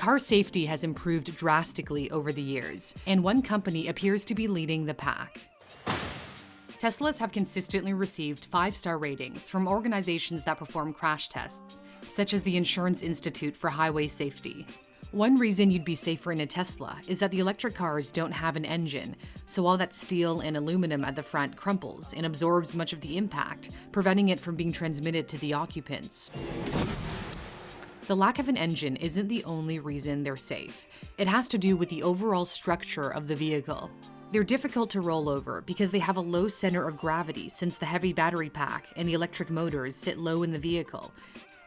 Car safety has improved drastically over the years, and one company appears to be leading the pack. Teslas have consistently received 5-star ratings from organizations that perform crash tests, such as the Insurance Institute for Highway Safety. One reason you'd be safer in a Tesla is that the electric cars don't have an engine, so all that steel and aluminum at the front crumples and absorbs much of the impact, preventing it from being transmitted to the occupants. The lack of an engine isn't the only reason they're safe. It has to do with the overall structure of the vehicle. They're difficult to roll over because they have a low center of gravity since the heavy battery pack and the electric motors sit low in the vehicle.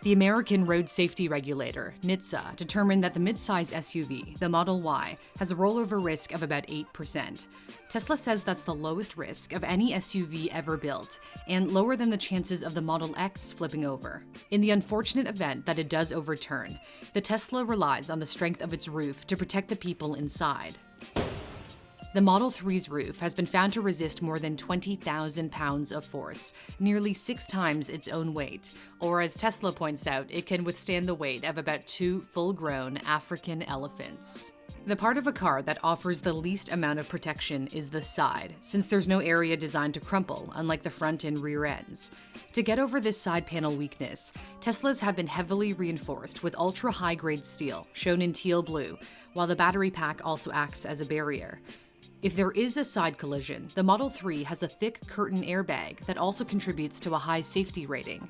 The American Road Safety Regulator, NHTSA, determined that the midsize SUV, the Model Y, has a rollover risk of about 8%. Tesla says that's the lowest risk of any SUV ever built, and lower than the chances of the Model X flipping over. In the unfortunate event that it does overturn, the Tesla relies on the strength of its roof to protect the people inside. The Model 3's roof has been found to resist more than 20,000 pounds of force, nearly 6 times its own weight, or as Tesla points out, it can withstand the weight of about 2 full-grown African elephants. The part of a car that offers the least amount of protection is the side, since there's no area designed to crumple, unlike the front and rear ends. To get over this side panel weakness, Teslas have been heavily reinforced with ultra-high-grade steel, shown in teal blue, while the battery pack also acts as a barrier. If there is a side collision, the Model 3 has a thick curtain airbag that also contributes to a high safety rating.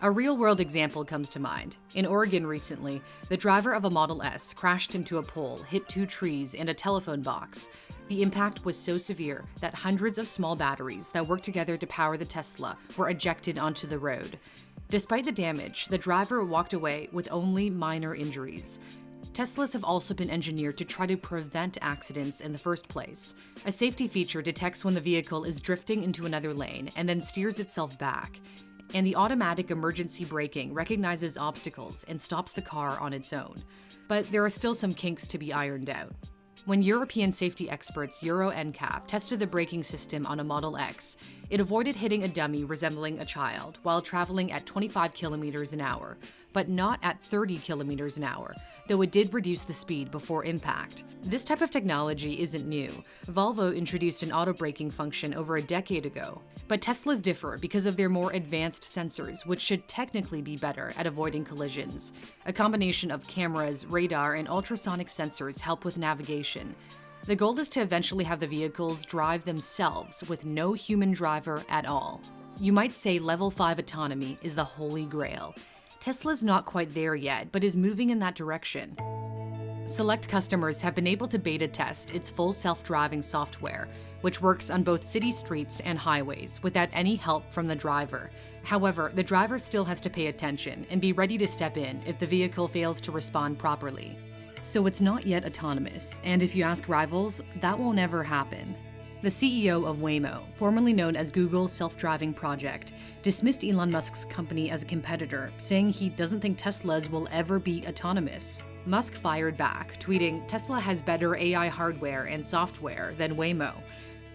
A real-world example comes to mind. In Oregon recently, the driver of a Model S crashed into a pole, hit 2 trees, and a telephone box. The impact was so severe that hundreds of small batteries that work together to power the Tesla were ejected onto the road. Despite the damage, the driver walked away with only minor injuries. Teslas have also been engineered to try to prevent accidents in the first place. A safety feature detects when the vehicle is drifting into another lane and then steers itself back. And the automatic emergency braking recognizes obstacles and stops the car on its own. But there are still some kinks to be ironed out. When European safety experts Euro NCAP tested the braking system on a Model X, it avoided hitting a dummy resembling a child while traveling at 25 kilometers an hour, but not at 30 kilometers an hour, though it did reduce the speed before impact. This type of technology isn't new. Volvo introduced an auto braking function over a decade ago. But Teslas differ because of their more advanced sensors, which should technically be better at avoiding collisions. A combination of cameras, radar, and ultrasonic sensors help with navigation. The goal is to eventually have the vehicles drive themselves with no human driver at all. You might say level 5 autonomy is the holy grail. Tesla's not quite there yet, but is moving in that direction. Select customers have been able to beta test its full self-driving software, which works on both city streets and highways without any help from the driver. However, the driver still has to pay attention and be ready to step in if the vehicle fails to respond properly. So it's not yet autonomous, and if you ask rivals, that won't ever happen. The CEO of Waymo, formerly known as Google's self-driving project, dismissed Elon Musk's company as a competitor, saying he doesn't think Teslas will ever be autonomous. Musk fired back, tweeting, "Tesla has better AI hardware and software than Waymo."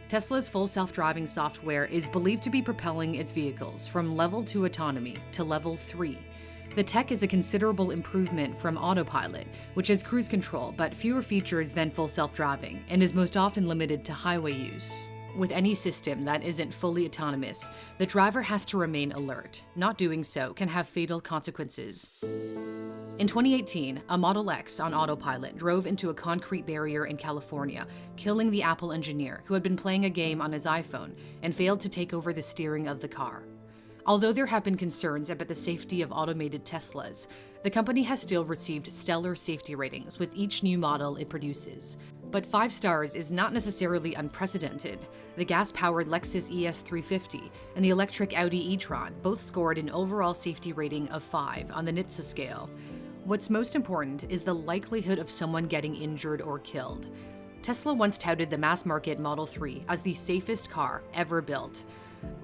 Tesla's full self-driving software is believed to be propelling its vehicles from level 2 autonomy to level 3. The tech is a considerable improvement from autopilot, which has cruise control but fewer features than full self-driving and is most often limited to highway use. With any system that isn't fully autonomous, the driver has to remain alert. Not doing so can have fatal consequences. In 2018, a Model X on autopilot drove into a concrete barrier in California, killing the Apple engineer who had been playing a game on his iPhone and failed to take over the steering of the car. Although there have been concerns about the safety of automated Teslas, the company has still received stellar safety ratings with each new model it produces. But 5 stars is not necessarily unprecedented. The gas-powered Lexus ES350 and the electric Audi e-tron both scored an overall safety rating of 5 on the NHTSA scale. What's most important is the likelihood of someone getting injured or killed. Tesla once touted the mass-market Model 3 as the safest car ever built.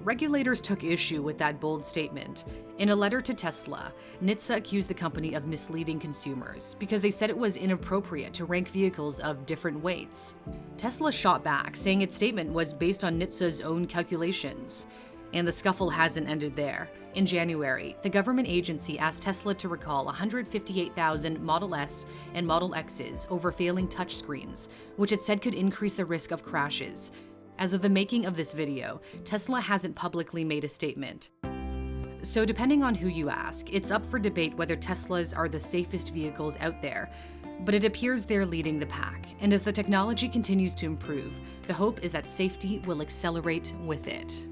Regulators took issue with that bold statement. In a letter to Tesla, NHTSA accused the company of misleading consumers because they said it was inappropriate to rank vehicles of different weights. Tesla shot back, saying its statement was based on NHTSA's own calculations. And the scuffle hasn't ended there. In January, the government agency asked Tesla to recall 158,000 Model S and Model X's over failing touchscreens, which it said could increase the risk of crashes. As of the making of this video, Tesla hasn't publicly made a statement. So depending on who you ask, it's up for debate whether Teslas are the safest vehicles out there. But it appears they're leading the pack, and as the technology continues to improve, the hope is that safety will accelerate with it.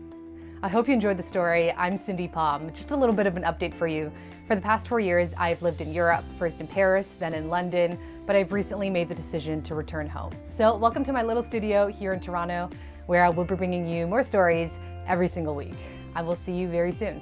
I hope you enjoyed the story. I'm Cindy Palm. Just a little bit of an update for you. For the past 4 years, I've lived in Europe, first in Paris, then in London, but I've recently made the decision to return home. So welcome to my little studio here in Toronto, where I will be bringing you more stories every single week. I will see you very soon.